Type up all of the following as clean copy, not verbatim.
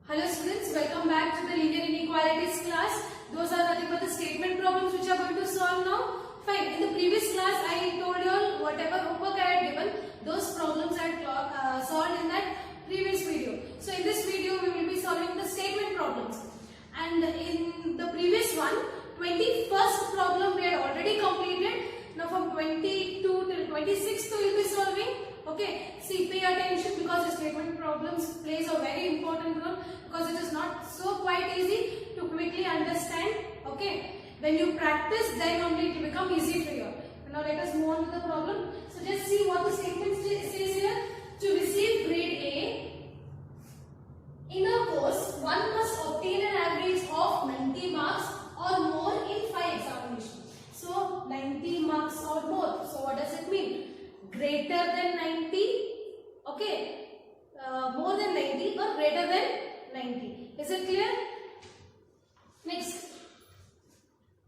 Hello students, welcome back to the linear inequalities class. Those are nothing but the statement problems which are going to solve now. Fine. In the previous class, I told you all whatever homework I had given, those problems I had solved in that previous video. So in this video, we will be solving the statement problems. And in the previous one, 21st problem we had already completed. Now from 22 till 26th we will be solving. Okay, see, pay attention because the statement problems plays a very important role because it is not so quite easy to quickly understand. Okay, when you practice, then only it will become easy for you. Now let us move on to the problem. So just see what the statement says here. To receive grade A in a course, one must obtain an average of 90 marks or more in 5 examinations. So 90 marks or more. So what does it mean? Greater than 90, okay, more than 90 or greater than 90. Is it clear? Next,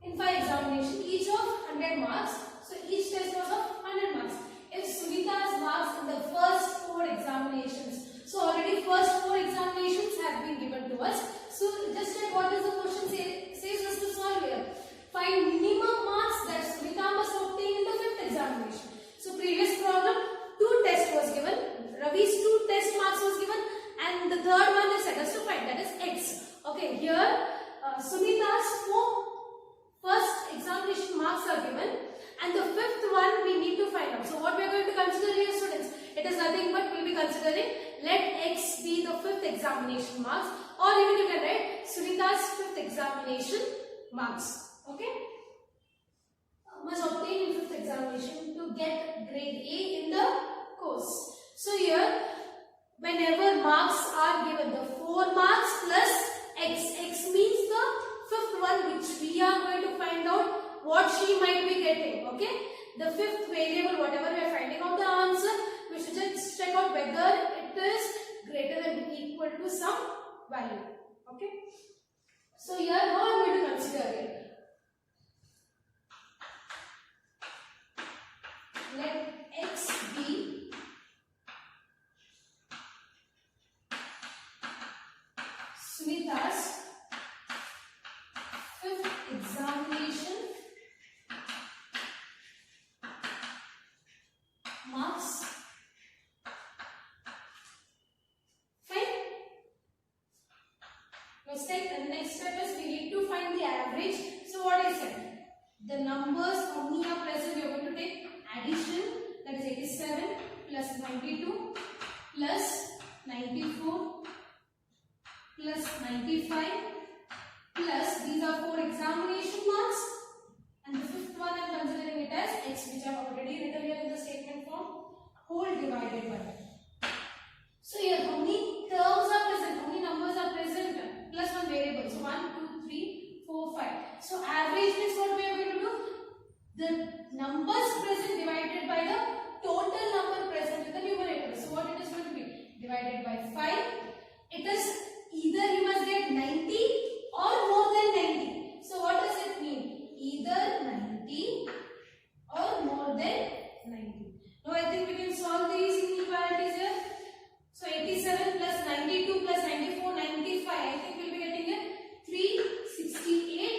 in 5 examinations, each of 100 marks. So each test was of 100 marks. If Sunita's marks in the first 4 examinations, so already first 4 examinations have been given to us. So just check what does the question says us to solve here. Find minimum marks that Sunita must obtain in the 5th examination. So previous problem, 2 tests was given, Ravi's 2 test marks was given, and the third one is set us to find, that is X. Okay, here Sunita's 4 first examination marks are given, and the 5th one we need to find out. So what we are going to consider here, students, it is nothing but we will be considering let X be the 5th examination marks, or even you can write Sunita's 5th examination marks. Okay, must obtain in 5th examination to get grade A in the course. So here, whenever marks are given, the 4 marks plus X. X means the 5th one which we are going to find out what she might be getting. Okay, the 5th variable, whatever we are finding out the answer, we should just check out whether it is greater than or equal to some value. Okay, so here how are we going to consider it? Let X be Sunita's 5th examination marks. Fine. The next step is we need to find the average. So what I said, the numbers how many are present, we are going to take addition, that is 87 plus 92 plus 94 plus 95 plus these are 4 examination marks, and the 5th one I am considering it as X, which I have already written here in the statement form, whole divided by. So here how many terms are present, how many numbers are present, plus one variable, so 1, 2, 3, 4, 5. So average means what we are going to do? The numbers present divided by the total number present in the numerator. So what it is going to be? Divided by 5. It is either you must get 90 or more than 90. So what does it mean? Either 90 or more than 90. Now I think we can solve these inequalities here. So 87 plus 92 plus 94, 95. I think we will be getting here 368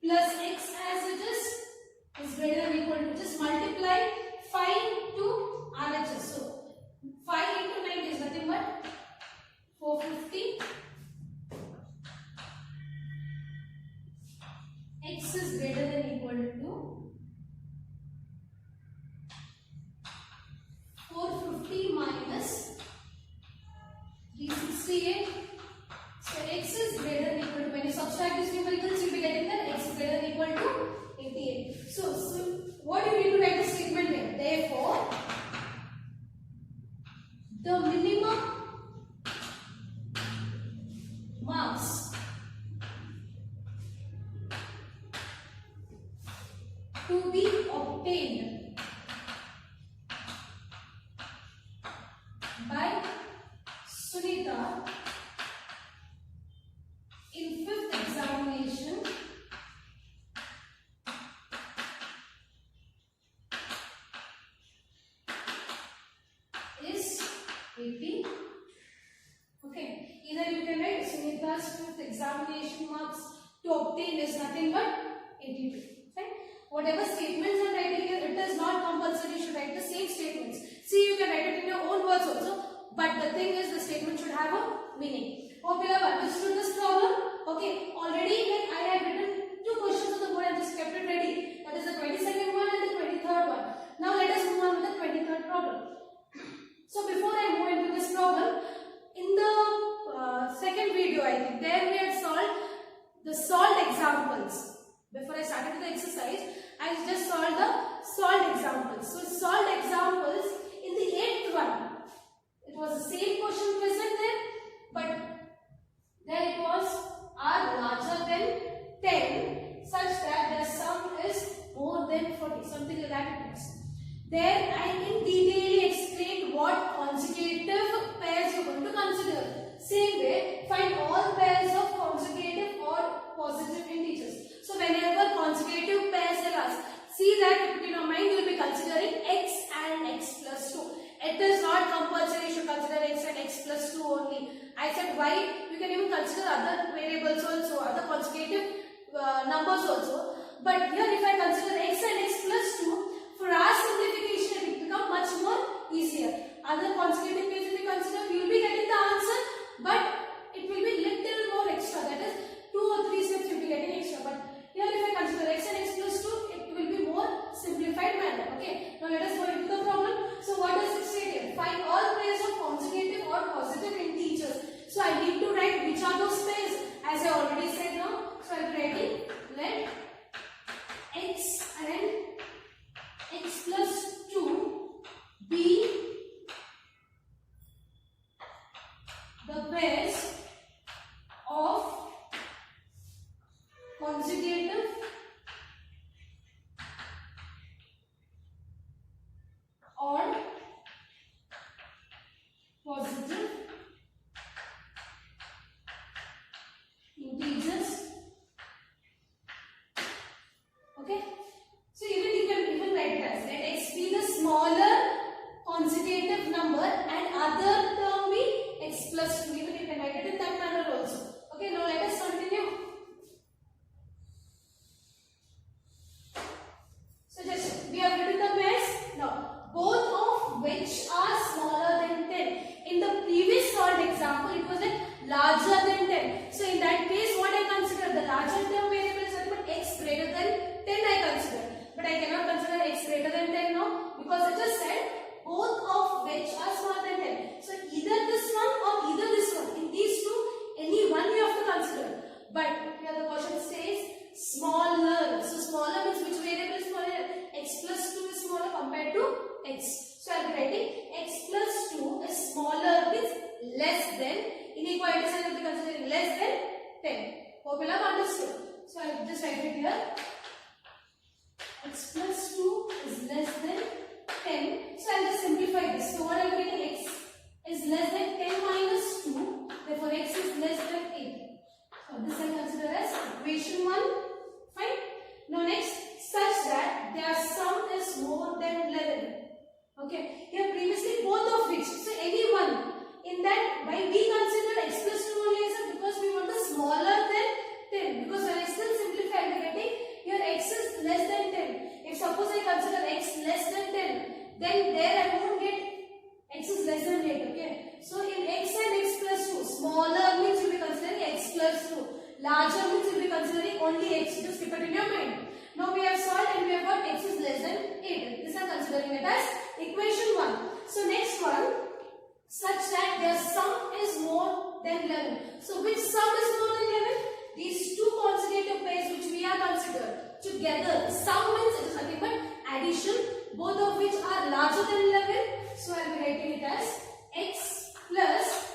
plus X as it is greater than or equal to, just multiply 5 to RHS. So 5 into 9 is nothing but 450. X is greater than or equal to 450 minus 368. So X is greater than or equal to, when you subtract these numericals, you will be getting that X is greater than or equal to 88. So what you need to write the statement here? Therefore, the minimum marks to be obtained by Sunita in 5th examination is 80. Okay, either you can write plus 5th examination marks to obtain is nothing but 82. Right? Whatever statements I am writing here, it is not compulsory you should write the same statements. See, you can write it in your own words also, but the thing is the statement should have a meaning. Hope you have understood this problem. Okay, already like I have written 2 questions on the board and just kept it ready. That is the 22nd one and the 23rd one. Now let us move on with the 23rd problem. So before I move into this problem, in the second video I think, there we had solved the solved examples. Before I started with the exercise, I just solved the solved examples. So solved examples in the 8th one, it was the same question present there, but there it was are larger than 10 such that their sum is more than 40, something like that it is. There I in detail explained what consecutive pairs you are going to consider. Same way, find all pairs of consecutive or positive integers. So whenever consecutive pairs are asked, see that in your mind you will be considering x and x plus 2. It is not compulsory you should consider x and x plus 2 only. I said why? You can even consider other variables also, other consecutive numbers also. But here if I consider x and x plus 2, for our simplification it will become much more easier. Other consecutive pairs if you consider, you will be getting the answer, but it will be little more extra. That is 2 or 3 steps you will be getting extra. But here if I consider x and x plus 2, it will be more simplified manner. Okay. Now let us go into the problem. So what does it say here? Find all pairs of consecutive or positive integers. So I need to write which are those pairs, as I already said now. So I am writing let x and x plus 2 be the pairs of consecutive or positive integers. Okay, so even you can even write it as let x be the smaller consecutive number and other term be x plus 2. Even you can write it in that manner also. Okay, now let us continue. So just we have written the pairs. Now both of which are smaller than 10. In the previous solved example, it was like larger than 10. So in that case, what I consider the larger term variable is but x greater than 10 I consider. But I cannot consider x greater than 10 now because I just said both of which are smaller than 10. So either this one or either this one. In these two, any one you have to consider. But here the question says smaller. So smaller means which variable is smaller? X plus 2 is smaller compared to x. So I am writing x plus 2 is smaller means less than. Inequality sign will be considering less than 10. Hope you have understood. So I will just write it here. X plus 2 is less than 10. So I will just simplify this. So what I am getting, x is less than 10 minus 2. Therefore x is less than 8. So this I consider as equation 1. Fine. Now next, such that their sum is more than 11. Okay. Here previously both of which. So any one. In that, why we consider x plus 2 only is because we want the smaller than 10. Because when I still simplify, I am getting here x is less than 10. If suppose I consider x less than 10, then there I won't get x is less than 8. Okay. So in x and x plus 2, smaller means you will be considering x plus 2. Larger means you will be considering only x. Just keep it in your mind. Now we have solved and we have got x is less than 8. This I am considering it as equation 1. So next one, such that their sum is more than 11. So which sum is more than 11? These two consecutive pairs which we are considered together. Sum means it is nothing but addition, both of which are larger than 11. So I am writing it as x plus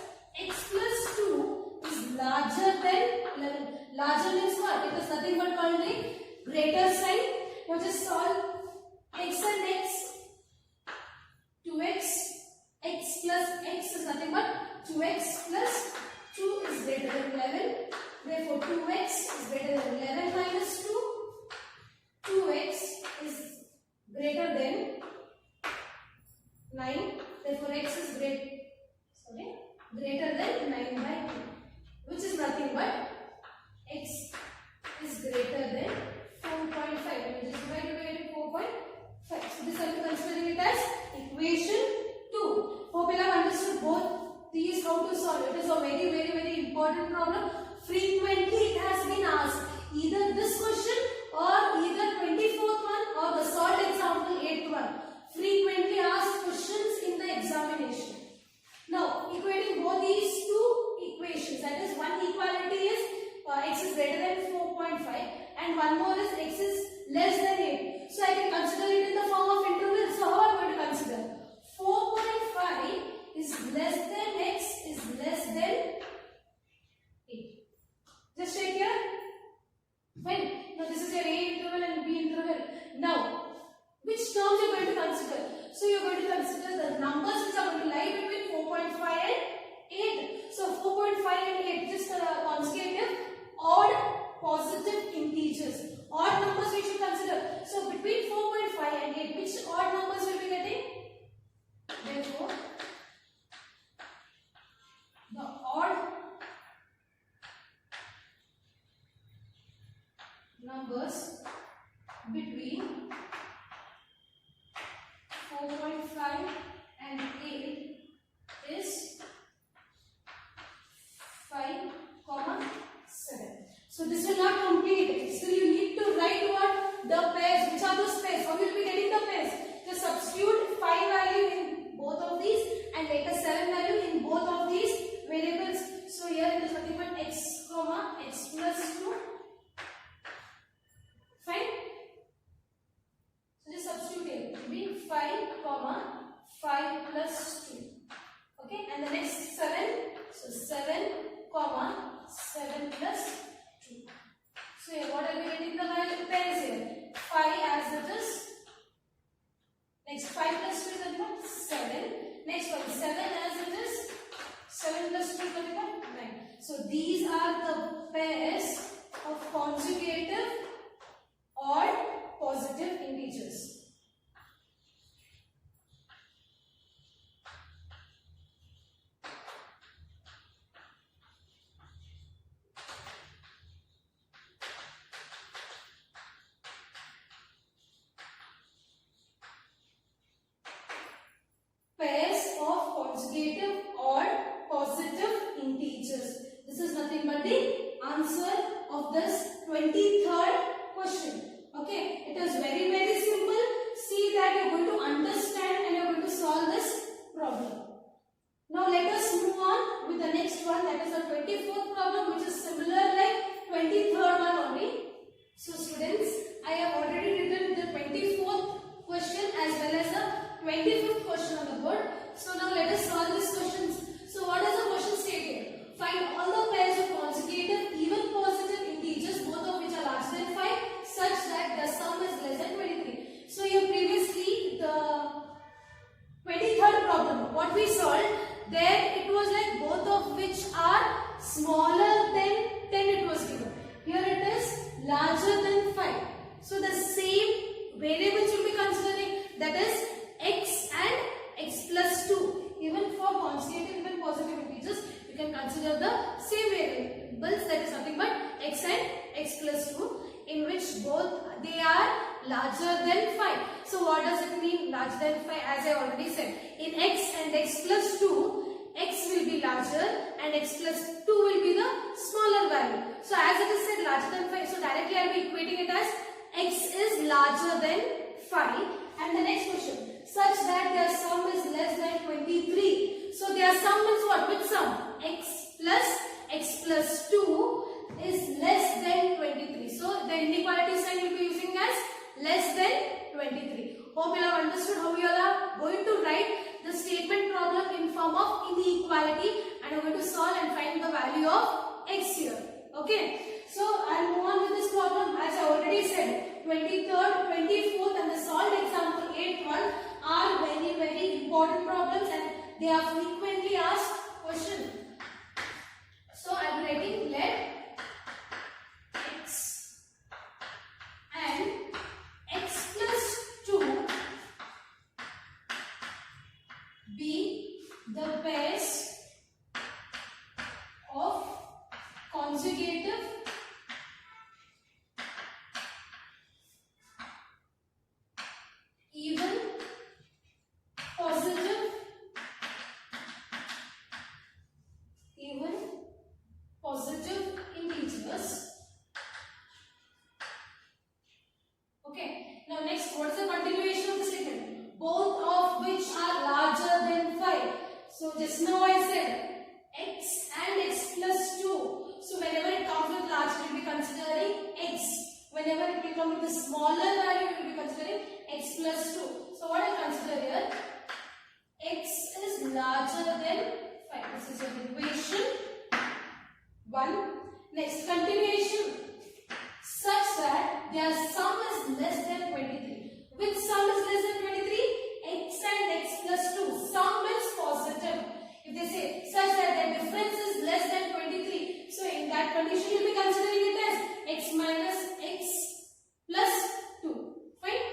2 is larger than 11. Larger means what? It is nothing but only greater sign. Now just solve x and x. 2x. X plus x is nothing but 2x plus 2 is greater than 11. Therefore 2x is greater than 11 minus 2. 2x is greater than 9. Therefore x is greater than 9 by 2, which is nothing important problem. Frequently it has been asked. Either this question or either 24th one or the solved example 8th one. Frequently asked questions in the examination. Now, equating both these two equations, that is one equality is x is greater than 4.5 and one more is x is less than 8. So, I can consider it in the form of interval. So, how am I going to consider? 4.5 is less than x is less than 8. Just check here. Fine. Now, this is your A interval and B interval. Now, which terms you are going to consider? So, you are going to consider the numbers which are going to lie between 4.5 and 8. So, 4.5 and 8, just consecutive odd positive integers. Odd numbers we should consider. So, between 4.5 and 8, which odd numbers will be getting? Therefore, the odd numbers between 4.5 and 8 is 5, 7. So this will not complete. Still you need to write what? The pairs. Which are those pairs? How will you be getting the pairs? Just substitute 5 value in both of these and take a 7 value in both of these variables. So here it is nothing but x, x plus 2. Fine. So just substitute here. It will be 5, 5 plus 2. Okay. And the next 7. So 7, 7 plus 2. So here what are we getting the value pairs here? 5 as it is. Next 5 plus 2 is nothing but 7. Next one 7 as it is. 7 plus 2 is nothing but 9. So these are the pairs of conjugative or positive integers. Pairs of conjugative or positive integers. This is nothing but the answer of this 23rd question. Okay, it is very, very simple. See that you are going to understand and you are going to solve this problem. Now let us move on with the next one, that is the 24th problem, which is similar like 23rd one only. So students, I have already written the 24th question as well as the 25th question on the board. So now let us solve these questions. So what does the question state here? Find all the pairs of consecutive even positive integers, both of which are larger than 5, such that the sum is less than 23. So here previously the 23rd problem, what we solved, there it was like both of which are smaller than 10 it was given. Here it is larger than 5. So the same variables you will be considering, that is x and x plus 2. Even for consecutive even positive integers, you can consider the same variables, that is nothing but x and x plus 2, in which both they are larger than 5. So what does it mean larger than 5? As I already said, in x and x plus 2, x will be larger and x plus 2 will be the smaller value. So as it is said larger than 5, so directly I will be equating it as x is larger than 5. And the next question, such that their sum is less than 23. So their sum is what? Which sum? X plus 2 is less than 23. So the inequality sign will be using as less than 23. Hope you have understood how you are going to write the statement problem in form of inequality, and you are going to solve and find the value of x here. Okay. So I'll move on with this problem. As I already said, 23rd, 24th and the solved example 8th one are very, very important problems and they are frequently asked questions. So I am writing let x and x plus 2 be the pairs of conjugative even come with the smaller value, we will be considering x plus 2. So what I consider here? X is larger than 5. This is your equation 1. Next, continuation such that their sum is less than 23. Which sum is less than 23? X and x plus 2. Sum is positive. If they say such that the difference is less than 23, so in that condition you will be considering it as x minus x plus 2. Fine?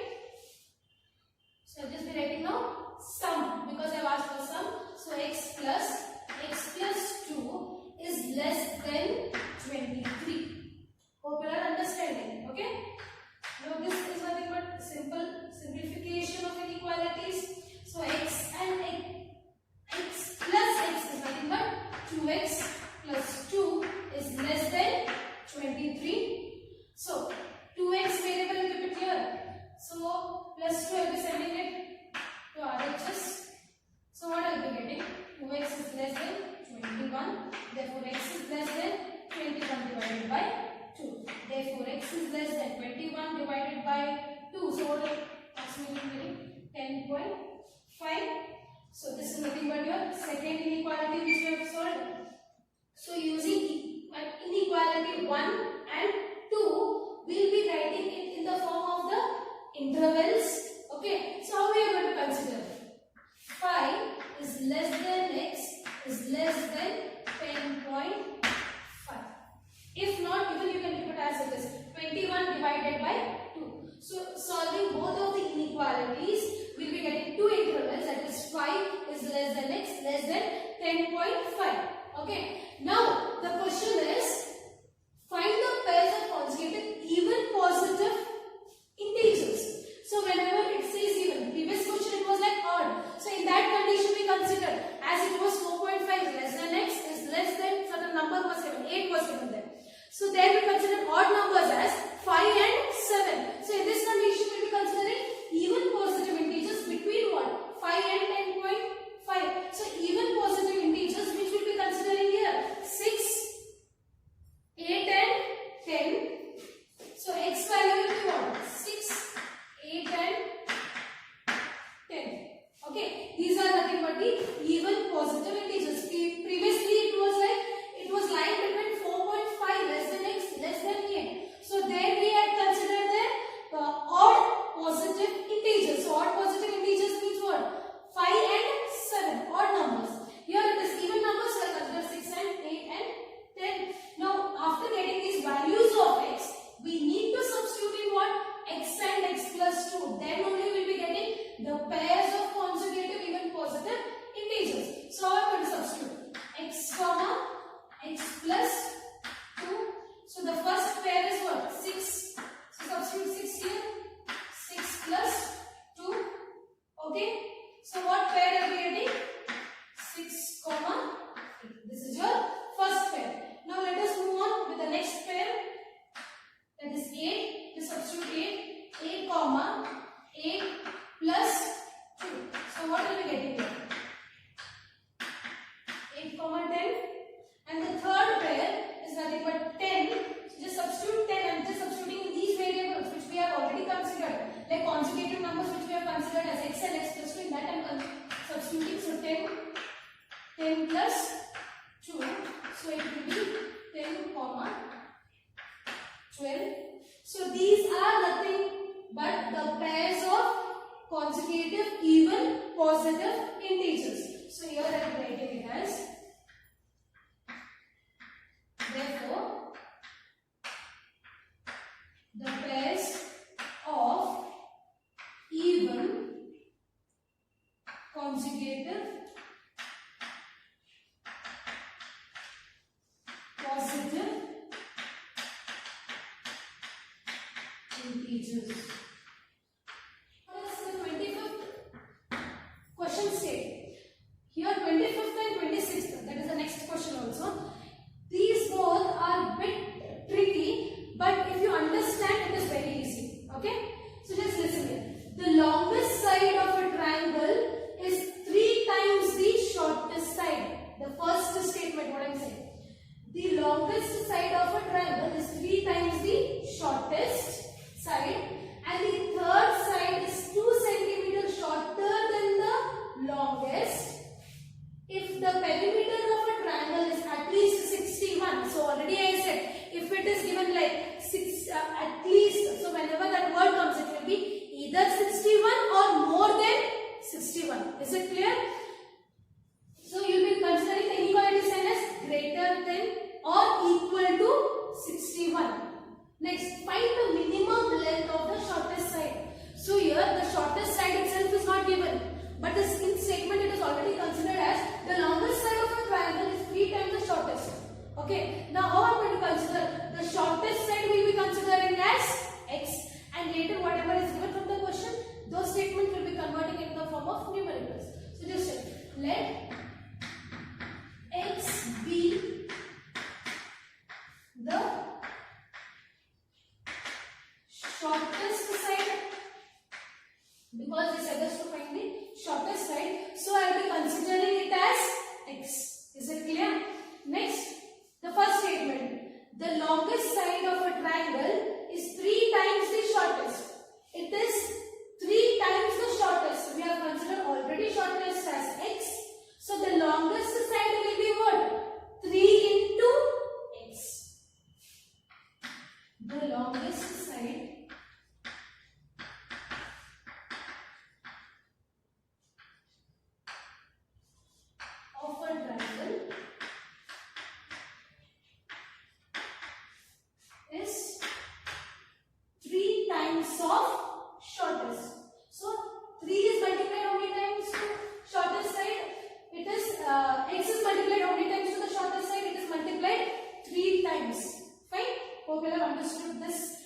So I'll just be writing now sum because I have asked for sum. So x plus 2 is less than 23. Hope you are understanding. Okay? Now this is nothing but simple simplification of inequalities. So x and x plus x is nothing but 2x plus 2 is less than 23. So 2x variable will keep it here. So plus 2 I will be sending it to RHS. So what I will be getting? 2x is less than 21. Therefore x is less than 21 divided by 2. Therefore x is less than 21 divided by 2. So what will approximately 10.5. So this is nothing but your second inequality which we have solved. So using inequality 1 and 2, we will be writing it in the form of the intervals. Okay. So how we are going to consider? 5 is less than x is less than 10.5. If not, even you can keep it as it is 21 divided by 2. So solving both of the inequalities, we will be getting two intervals, that is 5 is less than x less than 10.5. Okay. Now the question is, find the pairs of consecutive even positive integers. So whenever it says even, previous question it was like odd. So in that condition we consider, as it was 4.5 less than x is less than certain number was given, 8 was given there. So there we consider odd numbers as 5 and 7. So in this condition we will be considering even positive integers between what? 5 and 10.5. So even positive integers which we will be considering here 6, 8 and 10. So x value will be what? 6, 8 and 10. Okay, these are nothing but the even positive integers. Previously it was lying between 4.5 less than x less than 8. So there we had considered the odd positive integers. So odd positive integers means what? 5 and 7, odd numbers. Here it is even numbers, we consider 6 and 8 and 10. Now after getting these values of x, we need to substitute in what? X and x plus 2. Then only we will be getting the pairs of consecutive even positive integers. So how am I going to substitute? X comma x plus 2. So the first pair is what? 6. So substitute 6 here. 6 plus 2. Okay. So what pair are we getting? 6 comma 8. This is your first pair. Now let us move on with the next pair. That is 8. Just substitute 8. 8 comma 8 plus 2. So what are we getting here? 8 comma 10. And the third pair is nothing but 10. So just substitute 10. I am just substituting these variables which we have already considered, like consecutive numbers which we have considered as x and x plus 2. In that I am substituting. So 10 plus 2. So it will be 10 comma 12. So these are nothing but the pairs of consecutive even positive integers. So here I am writing it as, therefore the pairs of even consecutive positive integers. What is the 25th question state? Here 25th and 26th, that is the next question also. These both are a bit tricky, but if you understand it is very easy. Okay? So just listen here. The longest side of a triangle is 3 times the shortest side. The first statement what I am saying. The longest side of a triangle is 3 times the shortest side 61. Next, find the minimum length of the shortest side. So here the shortest side itself is not given, but this in statement it is already considered as the longest side of a triangle is 3 times the shortest. Okay. Now how am I going to consider? The shortest side will be considering as x, and later whatever is given from the question, those statements will be converting in the form of numericals. So just let x be the shortest side, because they said us to find the shortest side, so I will be considering it as x. Is it clear? Next, the first statement, the longest side of a triangle is 3 times the shortest. It is 3 times the shortest. We have considered already shortest as x, so the longest side will be what? 3 into x. The longest side of a triangle is 3 times of shortest. So 3 is multiplied how many times to shortest side? It is x is multiplied how many times to the shortest side? It is multiplied 3 times. Fine. Hope you have understood this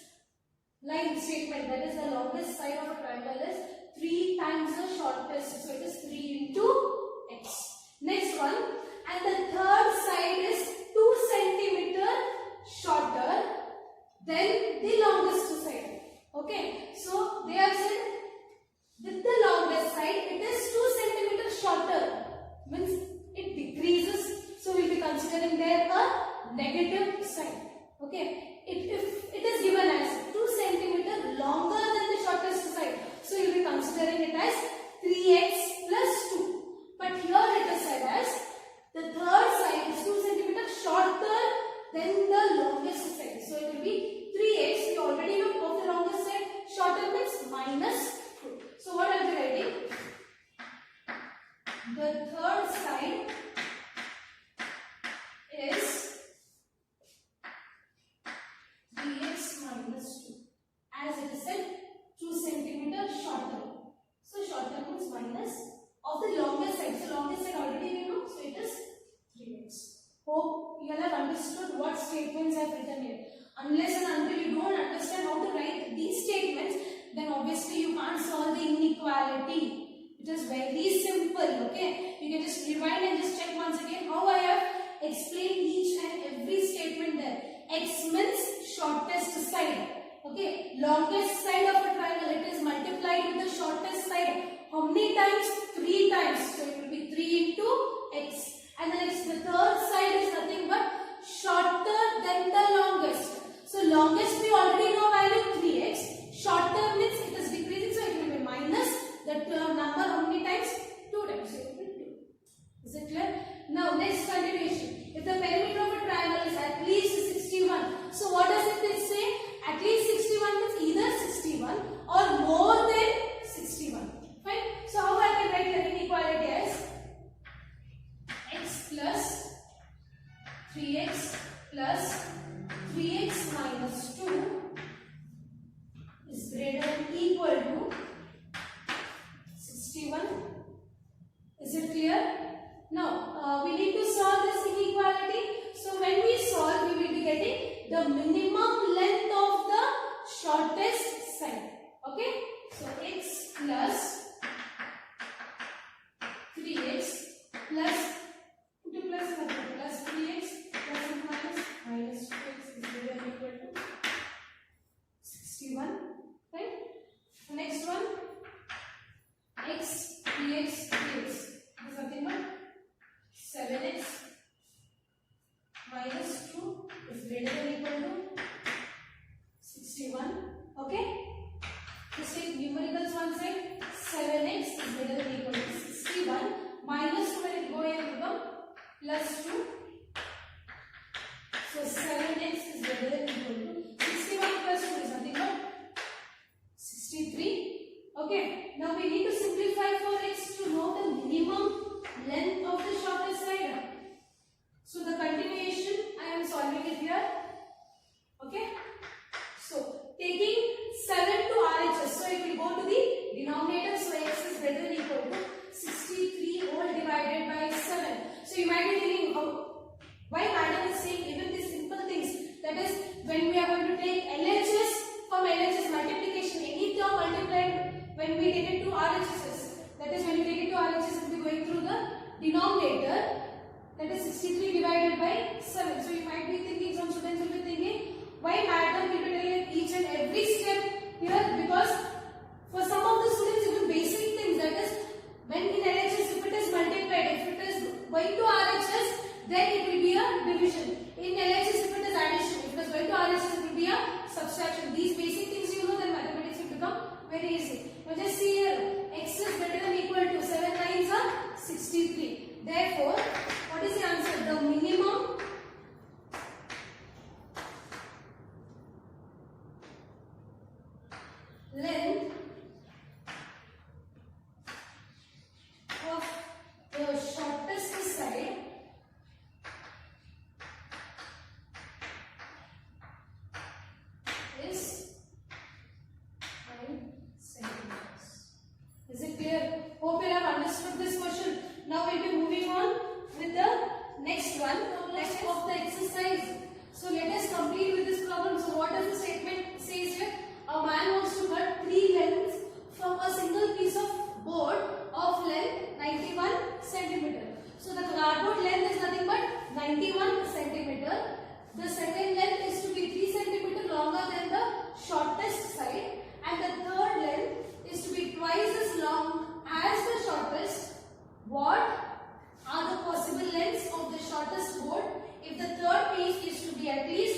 line statement, that is the longest side of a triangle is 3 times the shortest. So it is 3 into x. Next one, and the third side is 2 centimeter shorter than the longest side. Okay, so they have said with the longest side it is 2 centimeter shorter, means it decreases, so we will be considering there a negative sign. Okay, if it is given as 2 centimeter longer than the shortest side, so you will be considering it as 3x plus 2. But here it is said as the third side is 2 centimeter shorter than the longest side. So it will be 3x. We already know of the longest side. Shorter means minus 2. So what I will be writing? The third side is 3x minus 2. As it is said, 2 centimeter shorter. So shorter means minus of the longest side. So longest side already we know, so it is 3x. Hope you all have understood what statements I have written here. Unless and until you don't understand how to write these statements, then obviously you can't solve the inequality. It is very simple. Okay, you can just rewind and just check once again how I have explained each and every statement there. X means shortest side. Okay, longest side of a triangle, it is multiplied with the shortest side. How many times? 3 times. So it will be 3 into x. And then the third side is nothing but shorter than the longest. So longest we already know value 3x. Shorter means it is decreasing, so it will be minus the number how many times? 2 times. So it will be 2. Is it clear? Now next continuation. If the perimeter of a triangle is at least 61. So what does it say? At least 61 means either 61 or more than 61. Fine. So how I can write the inequality as x plus 3x plus 3x minus 2 is greater than equal to 61. Is it clear? Now we need to solve this inequality. So when we solve, we will be getting the minimum length of the shortest side. Okay. So x plus 3x plus 3x plus and minus 2x is greater than equal to 61. Right? Next one, x, 3x, 3x is nothing but 7x minus 2 is greater than equal to 61. Okay? Just take numericals one side.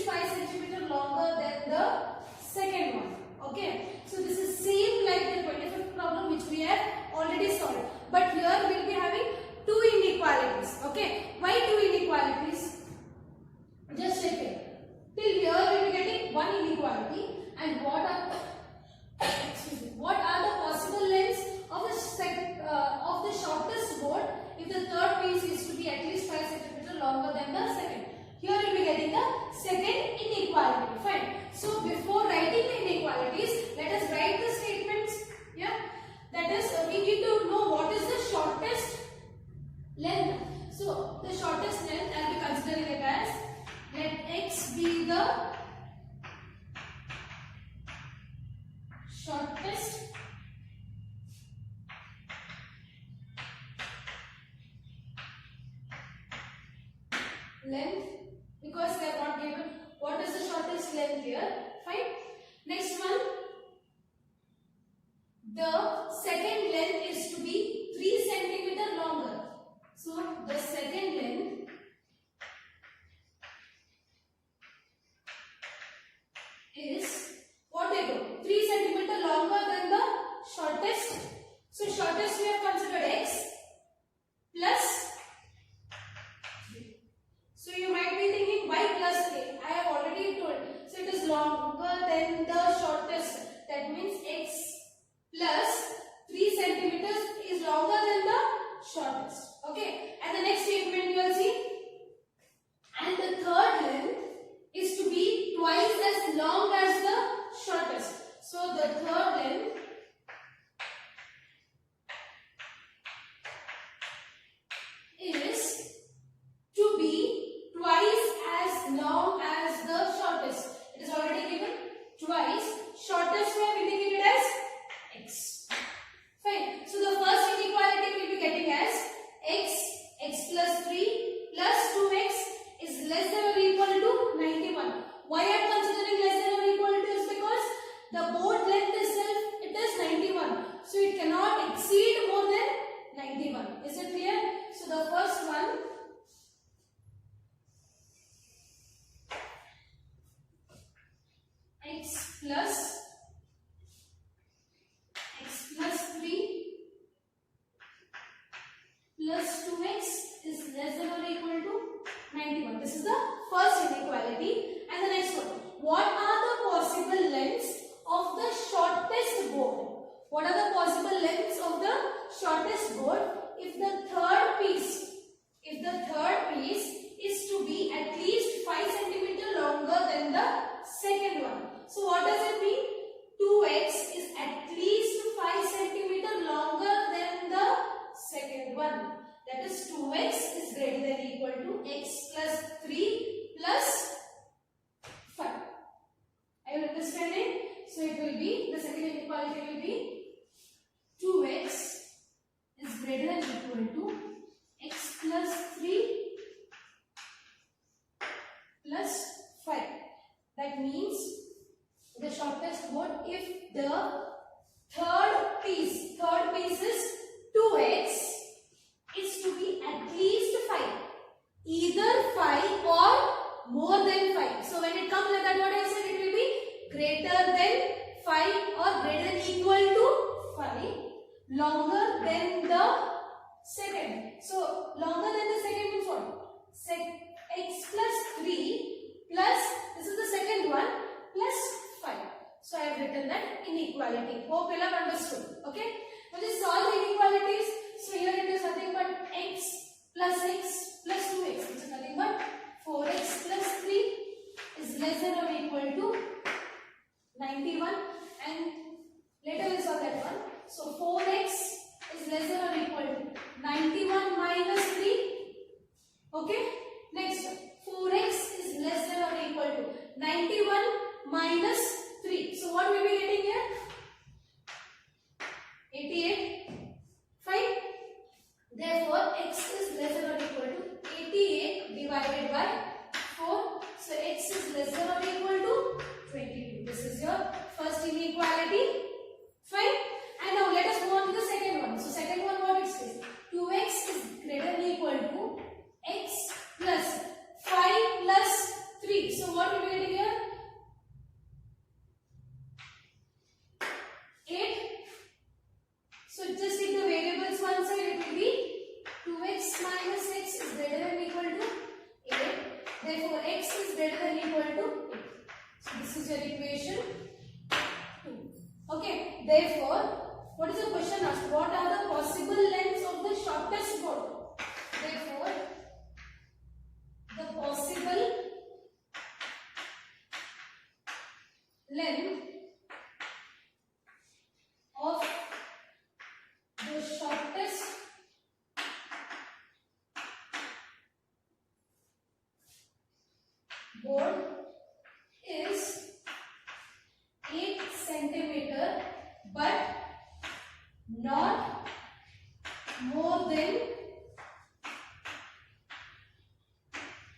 5 centimeter longer than the second one. Okay, so this is same like the 25th problem which we have already solved, but here we will be having two inequalities. Okay, why two inequalities? Just check it. Till here we will be getting one inequality, and what are what are the possible lengths of the shortest board if the third piece is to be at least 5 cm longer than the second? Here we will be getting the second inequality. Fine. So before writing the inequalities, let us write the statements. Yeah. That is, we need to know what is the shortest length. So the shortest length, I will be considering it as, let x be the shortest length, because they are not given what is the shortest length here. Fine. Next one, the second length is to be 3 centimeter longer. So the second length is what they do? 3 centimeter longer than the shortest. So shortest we have considered x plus 3. So you might be thinking why plus 3? I have already told. So it is longer than the shortest. That means x plus 3 centimeters is longer than the shortest. Okay. And the next statement you will see. And the third length is to be twice as long as the shortest. So the third length is to be twice as long as the shortest. It is already given twice. Shortest we have indicated as x. Fine. So the first inequality we will be getting as x plus 3 plus 2x is less than or equal to 91. Why I am considering less than or equal to is because the board length itself, it is 91. So it cannot exceed more than 91. Is it clear? So the first one, x plus 3 plus 2x is less than or equal to 91. This is the first inequality. And the next one, what are the possible lengths of the shortest board? What are the possible lengths of the shortest board if the third piece is to be at least 5 cm longer than the second one? So what does it mean? 2x is at least 5 cm longer than the second one. That is 2x is greater than or equal to x plus 3 plus 5. Are you understanding? So it will be, the second inequality will be 2x is greater than or equal to x plus 3 plus 5. That means the shortest board, if the third piece is 2x, is to be at least 5. Either 5 or more than 5. So when it comes like that, what I said, it will be greater than 5 or greater than equal to 5, longer than the second. So longer than the second means what? X plus 3 plus, this is the second one, plus 5. So I have written that inequality. Hope you have understood. Okay. Now this is all the inequalities. So here it is nothing but x plus 2x, which is nothing but 4x plus 3 is less than or equal to 91, and later we'll solve that one. So 4x is less than or equal to 91 minus 3. Okay. Next, 4x is less than or equal to 91 minus 3. So what will we be getting here? 88. Fine. Therefore, x is less than or equal to 88 divided by 4. So x is less than or equal to 22. This is your first inequality. Fine. And now let us move on to the second one. So second one, what it says? 2x is greater than or equal to x plus 5 plus 3. So what will we be getting is your equation 2. Okay, therefore, what is the question asked? What are the possible lengths of the shortest board? Therefore, the possible length of the shortest board is 8 centimeter, but not more than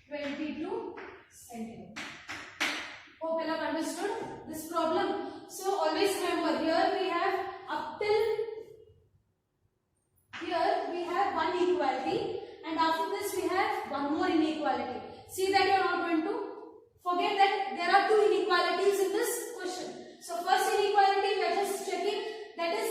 22 centimeter. Hope you have understood this problem. So always remember, here we have up till here we have one equality, and after this we have one more inequality. See that you are not going to forget that there are two inequalities in this question. So first inequality we are just checking, that is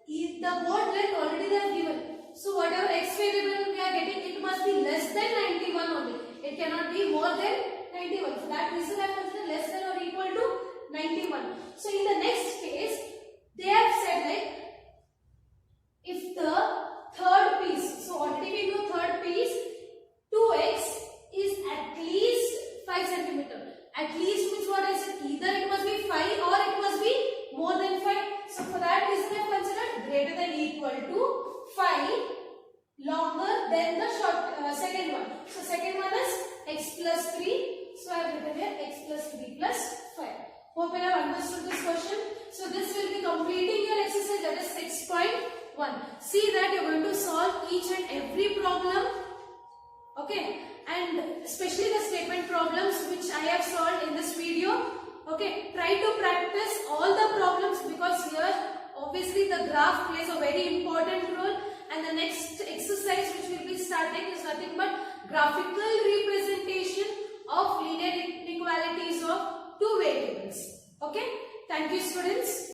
the board length already they have given. So whatever x variable we are getting, it must be less than 91 only. It cannot be more than 91. For that reason I consider less than or equal to 91. So in the next case, they have said like, if the third piece, so already we know third piece 2x is at least 5 centimeter. At least means what I said, either it must be 5 or it must be more than 5. So for that reason I have considered greater than equal to 5, longer than the second one. So second one is x plus 3. So I have written here x plus 3 plus 5. Hope you have understood this question. So this will be completing your exercise, that is 6.1. See that you are going to solve each and every problem. Okay, and especially the statement problems which I have solved in this video. Okay, try to practice all the problems, because here obviously the graph plays a very important role, and the next exercise which will be starting is nothing but graphical representation of linear inequalities of two variables. Okay, thank you students.